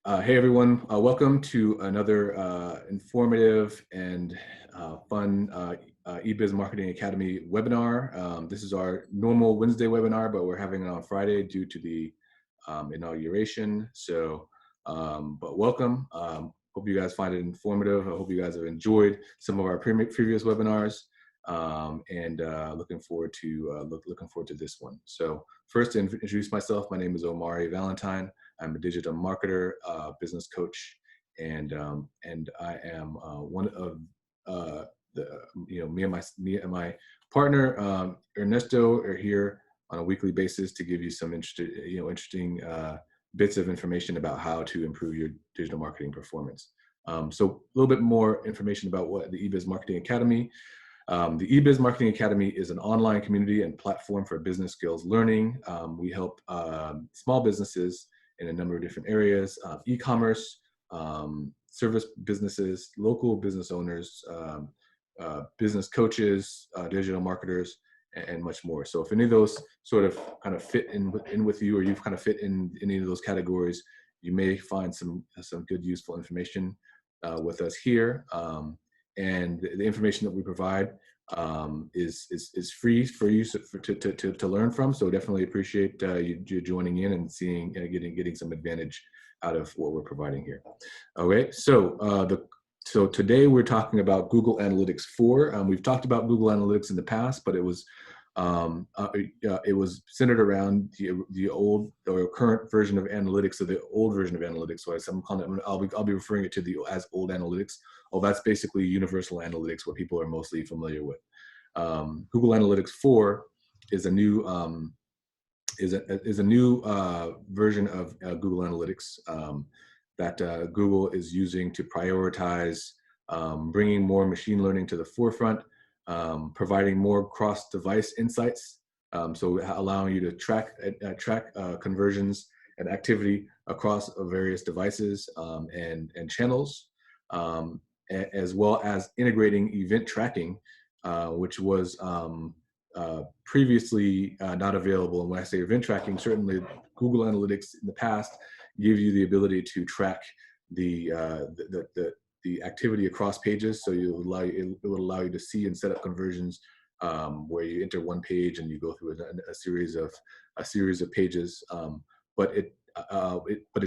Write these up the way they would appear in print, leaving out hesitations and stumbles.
Hey everyone, welcome to another informative and fun eBiz Marketing Academy webinar. This is our normal Wednesday webinar, but we're having it on Friday due to the inauguration. But welcome. Hope you guys find it informative. I hope you guys have enjoyed some of our previous webinars, and looking forward to this one. So first, to introduce myself, my name is Omari Valentine. I'm a digital marketer, business coach, and I am one of me and my partner Ernesto are here on a weekly basis to give you some interesting bits of information about how to improve your digital marketing performance. So a little bit more information about what the eBiz Marketing Academy. The eBiz Marketing Academy is an online community and platform for business skills learning. We help small businesses in a number of different areas: e-commerce, service businesses, local business owners, business coaches, digital marketers, and much more. So if any of those sort of kind of fit in with you, or you've kind of fit in any of those categories, you may find some good, useful information with us here. And the information that we provide is free for you to learn from. So definitely appreciate you joining in and seeing getting some advantage out of what we're providing here. Okay, so today we're talking about Google Analytics 4. We've talked about Google Analytics in the past, but it was centered around the old or current version of analytics, or the old version of analytics. So I'm calling it, I'll be referring it to as old analytics. Oh, that's basically universal analytics, what people are mostly familiar with. Google Analytics 4 is a new version of Google Analytics that Google is using to prioritize bringing more machine learning to the forefront, providing more cross-device insights, so allowing you to track conversions and activity across various devices and channels, as well as integrating event tracking, which was previously not available. And when I say event tracking, certainly Google Analytics in the past gave you the ability to track the activity across pages. So it would allow you to see and set up conversions where you enter one page and you go through a series of pages. But it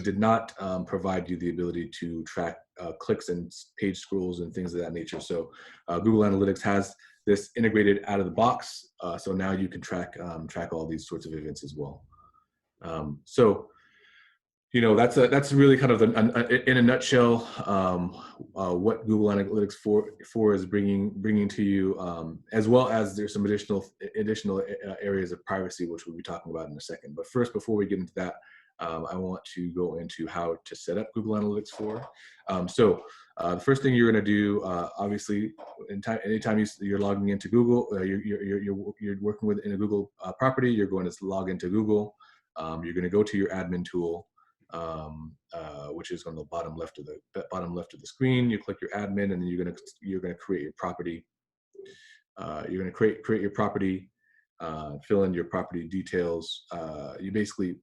did not provide you the ability to track clicks and page scrolls and things of that nature. So Google Analytics has this integrated out of the box, so now you can track all these sorts of events as well. So that's really kind of in a nutshell what Google Analytics 4 is bringing to you, as well as there's some additional areas of privacy, which we'll be talking about in a second. But first, before we get into that, I want to go into how to set up Google Analytics 4. The first thing you're going to do, obviously, anytime you're logging into Google, you're working in a Google property, you're going to log into Google. You're going to go to your admin tool, which is on the bottom left of the screen. You click your admin, and then you're going to create your property. You're going to create your property, fill in your property details. You basically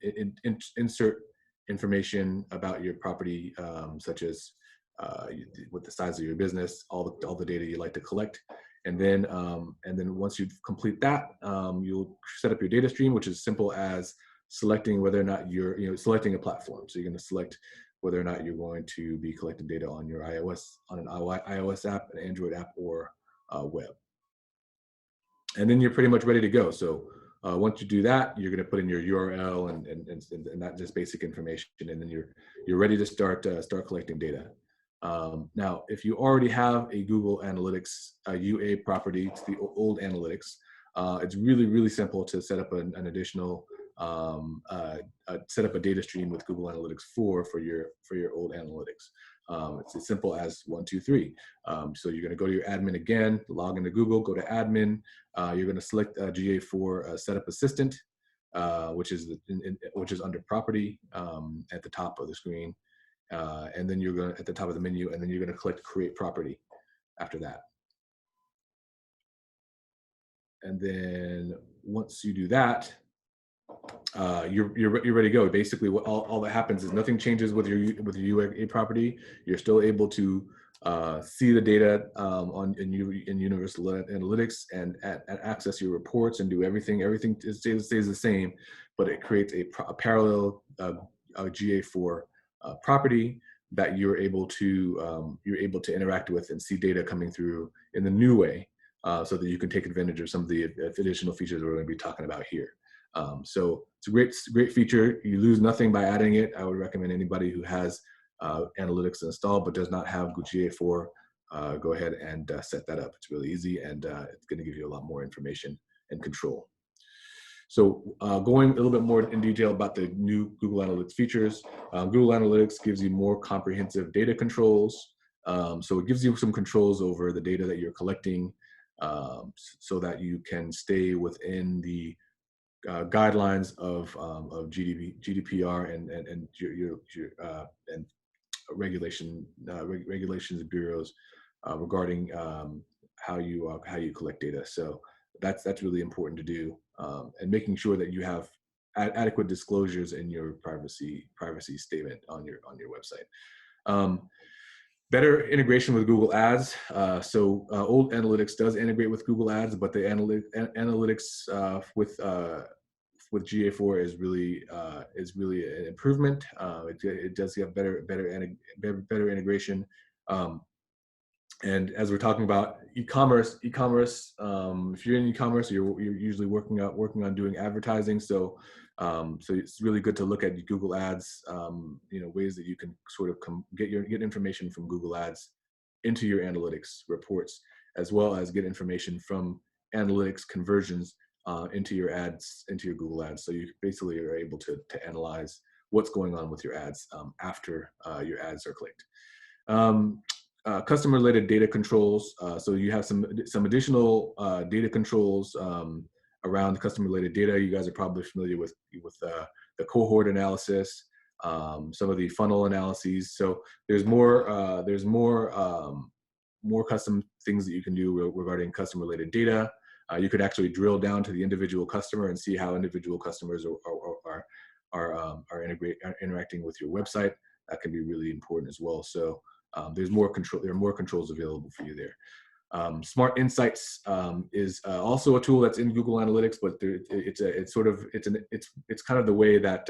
insert information about your property, such as with the size of your business, all the data you like to collect, and then once you complete that, you'll set up your data stream, which is simple as selecting whether or not you're selecting a platform. So you're going to select whether or not you're going to be collecting data on your an iOS app, an Android app, or web. And then you're pretty much ready to go. So once you do that, you're going to put in your URL and that just basic information, and then you're ready to start collecting data. Now, if you already have a Google Analytics UA property, it's the old analytics. It's really simple to set up an additional set up a data stream with Google Analytics 4 for your old analytics. It's as simple as 1, 2, 3. So you're going to go to your admin again, log into Google, go to admin. You're going to select GA4 Setup Assistant, which is under Property at the top of the screen, and then you're going at the top of the menu, and then you're going to click Create Property after that. And then once you do that, you're ready to go. Basically, what all that happens is nothing changes with your UA property. You're still able to see the data in Universal Analytics and access your reports and do everything. Everything stays the same, but it creates a parallel GA4 property that you're able to interact with and see data coming through in the new way, so that you can take advantage of some of the additional features we're going to be talking about here. So it's a great feature. You lose nothing by adding it. I would recommend anybody who has analytics installed but does not have GA4, go ahead and set that up. It's really easy, and it's going to give you a lot more information and control. So going a little bit more in detail about the new Google Analytics features, Google Analytics gives you more comprehensive data controls. So it gives you some controls over the data that you're collecting, so that you can stay within the guidelines of GDPR and your and regulations and bureaus regarding how you collect data. So that's really important to do, and making sure that you have adequate disclosures in your privacy statement on your website. Better integration with Google Ads. Old Analytics does integrate with Google Ads, but the analytics with GA4 is really an improvement. It does have better integration. And as we're talking about e-commerce, if you're in e-commerce, you're usually working on doing advertising. So it's really good to look at Google Ads, ways that you can sort of get information from Google Ads into your analytics reports, as well as get information from analytics conversions into your ads, into your Google Ads. So you basically are able to analyze what's going on with your ads after your ads are clicked. Customer-related data controls. So you have some additional data controls around customer-related data. You guys are probably familiar with the cohort analysis, some of the funnel analyses. So there's more custom things that you can do regarding customer-related data. You could actually drill down to the individual customer and see how individual customers are interacting with your website. That can be really important as well. So there are more controls available for you there. Smart Insights is also a tool that's in Google Analytics, but it's kind of the way that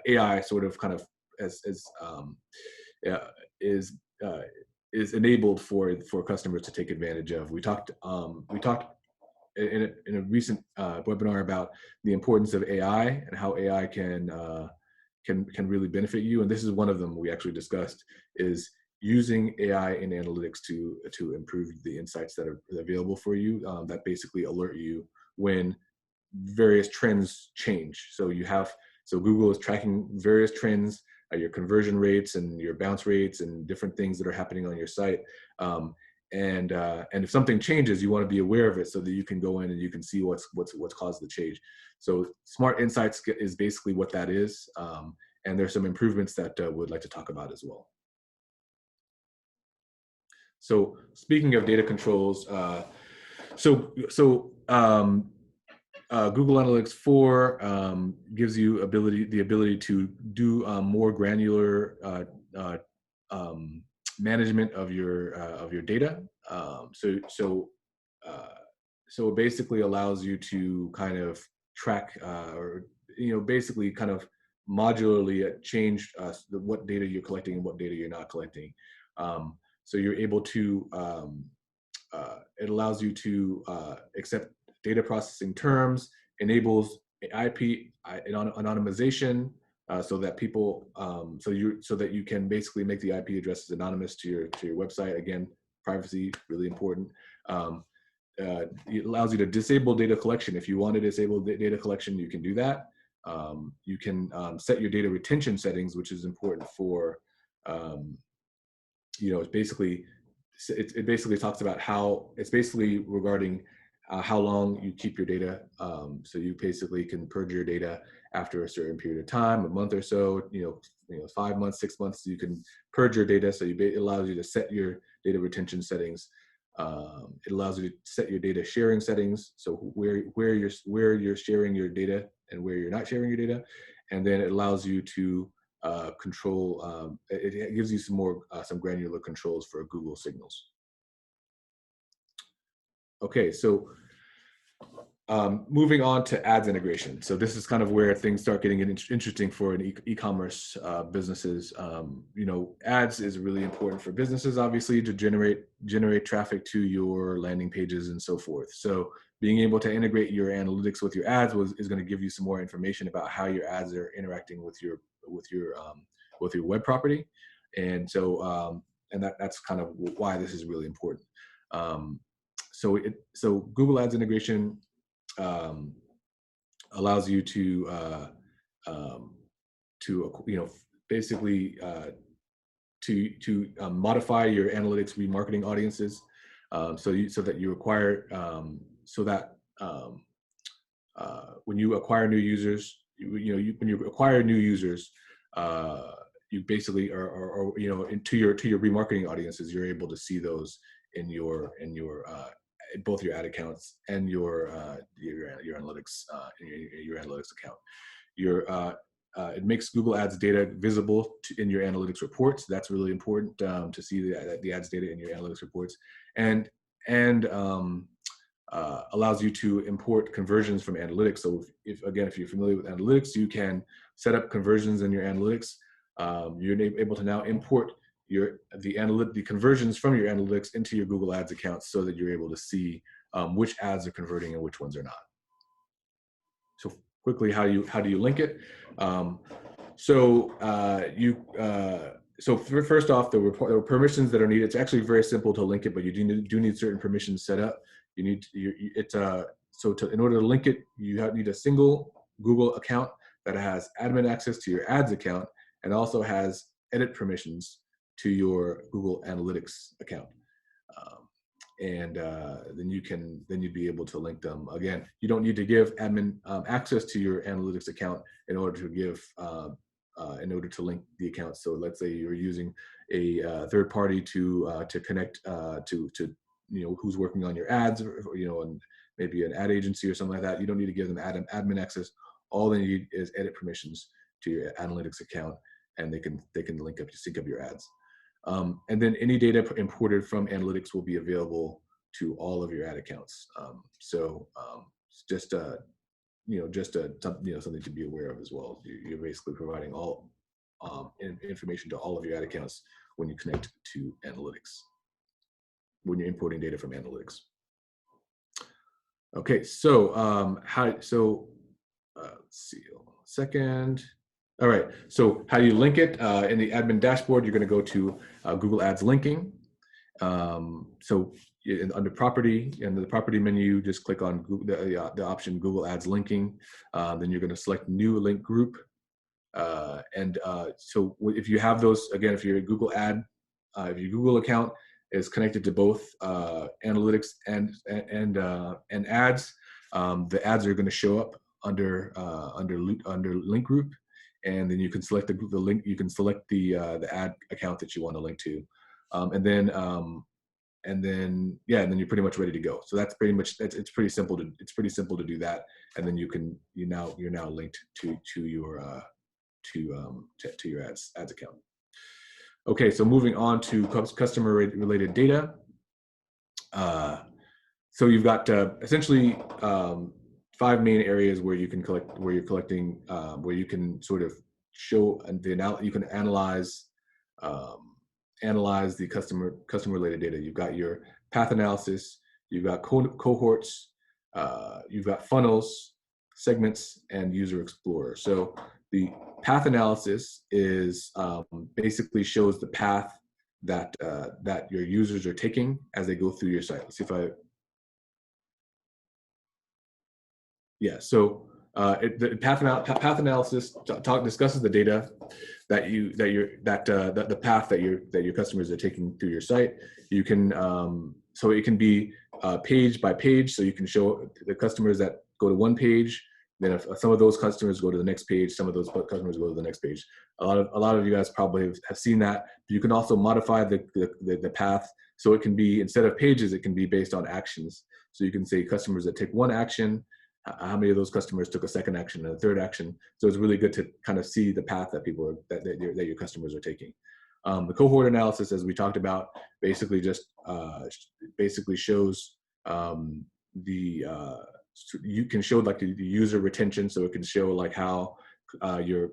AI sort of kind of is enabled for customers to take advantage of. We talked in a recent webinar about the importance of AI and how AI can really benefit you, and this is one of them we actually discussed, is using AI in analytics to improve the insights that are available for you, that basically alert you when various trends change. So Google is tracking various trends, your conversion rates and your bounce rates and different things that are happening on your site. And if something changes, you want to be aware of it so that you can go in and you can see what's caused the change. So Smart Insights is basically what that is. And there's some improvements that we'd like to talk about as well. So speaking of data controls, Google Analytics 4 gives you the ability to do more granular management of your data. So it basically allows you to kind of track basically kind of modularly change what data you're collecting and what data you're not collecting. So you're able to it allows you to accept data processing terms, enables IP anonymization, so that people so that you can basically make the IP addresses anonymous to your website. Again, privacy really important. It allows you to disable data collection. If you want to disable data collection, you can do that. You can set your data retention settings, which is important for it basically talks about how it's basically regarding how long you keep your data. So you basically can purge your data after a certain period of time, a month or so, 5 months, 6 months, you can purge your data. So it allows you to set your data retention settings It allows you to set your data sharing settings, so where you're sharing your data and where you're not sharing your data, and then it allows you to control. It gives you some granular controls for Google signals. Okay, so moving on to ads integration. So this is kind of where things start getting interesting for an e-commerce businesses. You know, ads is really important for businesses, obviously, to generate traffic to your landing pages and so forth. So being able to integrate your analytics with your ads is going to give you some more information about how your ads are interacting with your web property, and so that's kind of why this is really important. So Google Ads integration allows you to basically to modify your analytics remarketing audiences, so that you acquire when you acquire new users, when you acquire new users, you basically are into your remarketing audiences, you're able to see those in both your ad accounts and your analytics your analytics account. It makes Google Ads data visible in your analytics reports. That's really important to see the ads data in your analytics reports, and allows you to import conversions from analytics. So if you're familiar with analytics, you can set up conversions in your analytics. You're able to now import the conversions from your analytics into your Google Ads account, so that you're able to see which ads are converting and which ones are not. So quickly, how do you link it? First off, there were permissions that are needed. It's actually very simple to link it, but you do need certain permissions set up. In order to link it, you need a single Google account that has admin access to your ads account and also has edit permissions to your Google Analytics account. Then you'd be able to link them. Again, you don't need to give admin access to your analytics account in order to link the account. So let's say you're using a third party to connect to who's working on your ads, and maybe an ad agency or something like that. You don't need to give them admin access. All they need is edit permissions to your analytics account, and they can sync up your ads. And then any data imported from analytics will be available to all of your ad accounts. Something to be aware of as well. You're basically providing all information to all of your ad accounts when you connect to analytics, when you're importing data from analytics. Okay, so let's see a second. All right, so how do you link it? In the admin dashboard, you're going to go to Google Ads linking. Under property, in the property menu, just click on the option Google Ads linking. Then you're going to select new link group. So if you have those, again, if your Google Google account is connected to both analytics and ads, the ads are going to show up under link group. And then you can select the link. You can select the ad account that you want to link to, and then you're pretty much ready to go. So that's pretty much it's pretty simple to do that, and then you're now linked to your ads account. Okay, so moving on to customer related data. So you've got essentially 5 main areas where you can where you can sort of show you can analyze the customer related data. You've got your path analysis, you've got cohorts, you've got funnels, segments, and user explorer. So the path analysis is basically shows the path that your users are taking as they go through your site. Let's see if so the path analysis discusses the data the path that your customers are taking through your site. You can so it can be page by page, so you can show the customers that go to one page Then if some of those customers go to the next page, some of those customers go to the next page. A lot of you guys probably have seen that. You can also modify the path, so it can be, instead of pages, it can be based on actions. So you can say customers that take one action, how many of those customers took a second action and a third action. So it's really good to kind of see the path that people are, that your customers are taking. The cohort analysis, as we talked about, basically just basically shows you can show like the user retention, so it can show like how the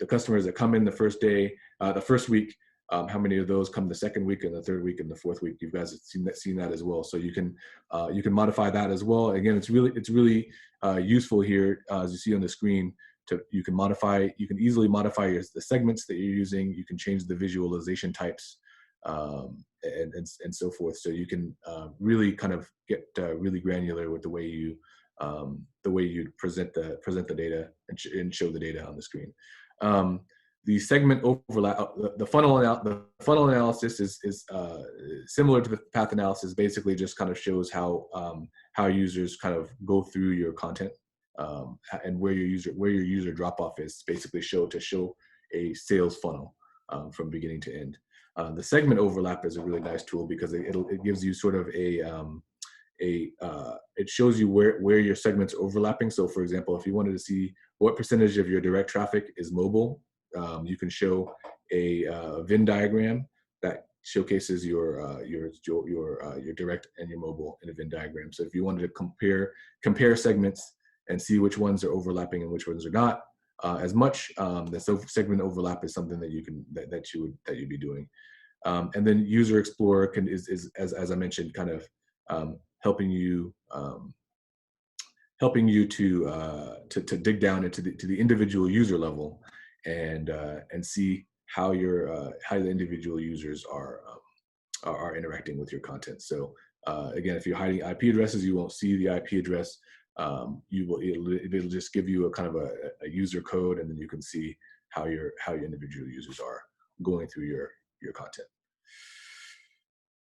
customers that come in the first day, the first week, how many of those come the second week and the third week and the fourth week. You guys have seen that as well. So you can modify that as well. Again, it's really useful here, as you see on the screen. You can easily modify the segments that you're using. You can change the visualization types, and so forth. So you can really kind of get really granular with the way you present the data and show the data on the screen. The segment overlap, the funnel analysis is similar to the path analysis. Basically, just kind of shows how users kind of go through your content, and where your user drop off is. Basically, show a sales funnel from beginning to end. The segment overlap is a really nice tool because it gives you sort of it shows you where your segments are overlapping. So for example, if you wanted to see what percentage of your direct traffic is mobile, you can show a Venn diagram that showcases your direct and your mobile in a Venn diagram. So if you wanted to compare segments and see which ones are overlapping and which ones are not as much, the segment overlap is something that you'd be doing. And then User Explorer is as I mentioned, kind of helping you to dig down into the individual user level and see how the individual users are interacting with your content. So again, if you're hiding IP addresses, you won't see the IP address. It'll just give you a kind of a user code, and then you can see how your individual users are going through your content.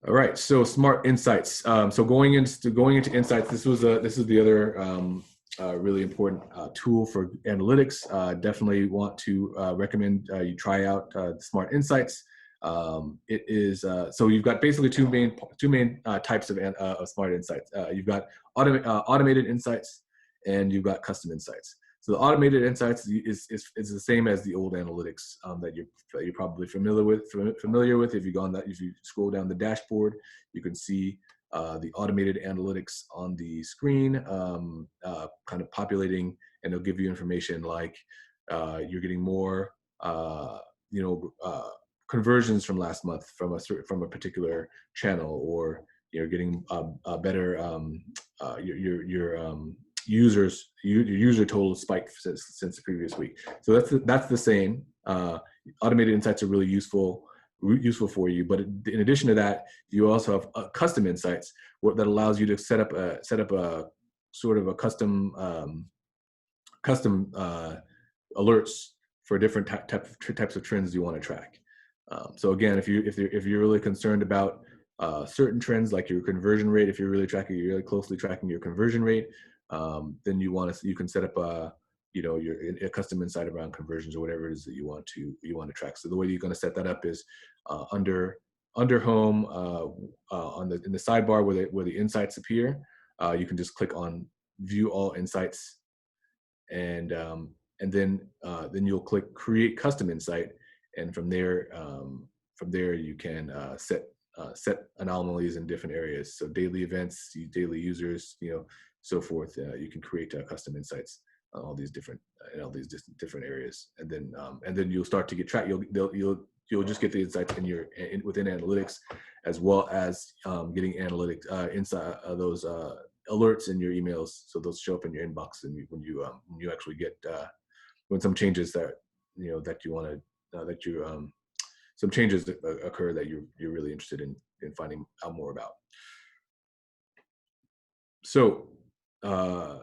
All right, so Smart Insights. So going into insights, this is the other really important tool for analytics. Definitely want to recommend you try out Smart Insights. It is so you've got basically two main types of Smart Insights. You've got automated insights, and you've got custom insights. So the automated insights is the same as the old analytics that you're probably familiar with. If you scroll down the dashboard, you can see the automated analytics on the screen, kind of populating, and it'll give you information like you're getting more, conversions from last month from a particular channel, or you're getting better your user total spiked since the previous week. So that's the same. Automated insights are really useful for you, but in addition to that, you also have custom insights that allows you to set up a sort of a custom alerts for different types of trends you want to track. So again, if you're really concerned about certain trends like your conversion rate, if you're really closely tracking your conversion rate, then you can set up a custom insight around conversions or whatever it is that you want to track. So the way you're going to set that up is under home, in the sidebar where the insights appear, you can just click on view all insights, and then you'll click create custom insight, and from there you can set anomalies in different areas. So daily events, daily users, so forth. You can create custom insights on all these different areas, and then you'll start to get track. You'll just get the insights within analytics, as well as getting analytics those alerts in your emails. So those show up in your inbox, and when you actually get when some changes some changes that occur that you're really interested in finding out more about. So Yeah,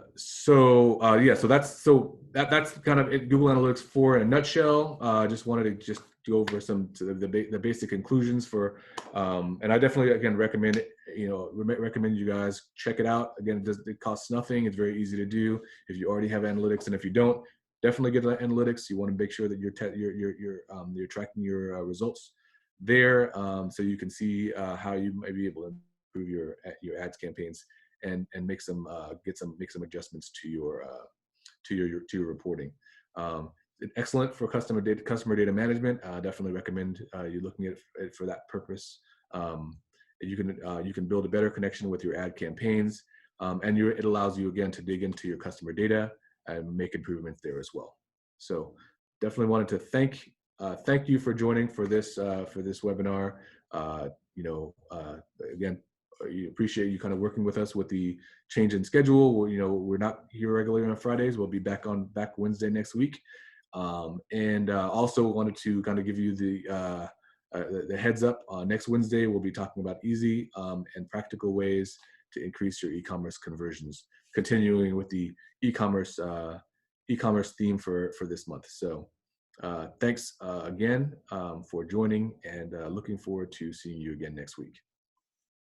that's kind of it, Google Analytics 4 in a nutshell. Just wanted to just go over some the basic conclusions for, and I definitely again recommend it. Recommend you guys check it out. Again, it costs nothing. It's very easy to do if you already have analytics, and if you don't, definitely get the analytics. You want to make sure that you're tracking your results there, so you can see how you might be able to improve your ads campaigns and make some adjustments to your reporting. Excellent for customer data management. Definitely recommend you looking at it for that purpose. You can build a better connection with your ad campaigns, and it allows you again to dig into your customer data and make improvements there as well. So definitely wanted to thank you for joining for this webinar. Again, you appreciate you kind of working with us with the change in schedule. We're not here regularly on Fridays. We'll be back Wednesday next week. And also wanted to kind of give you the heads up. Next Wednesday, we'll be talking about easy and practical ways to increase your e-commerce conversions, continuing with the e-commerce theme for this month. So thanks again for joining, and looking forward to seeing you again next week.